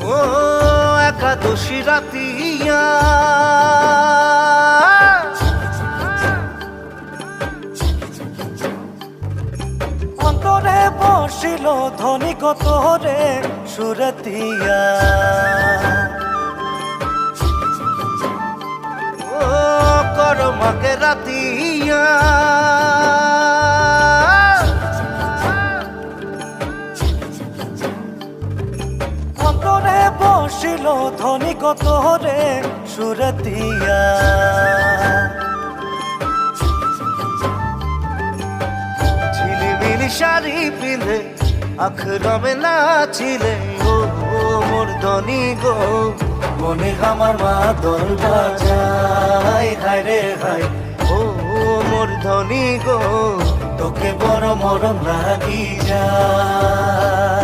ও একাদশী রাতিয়া অন্তরে বসিল ধ্বনি কত রে সুরতিয়া, ও করমাকে রাতিয়া অন্তরে বসিল ধ্বনি কত রে সুরতিয়া। ঝিলিমিলি শাড়ি পিলে আখরমে নাচিলে ও মোর ধনী গো, মনে আমার মা দল বাজায় হায় রে হায়, ও মোর ধনী গো, তোকে বড় মরম লাগি যায়।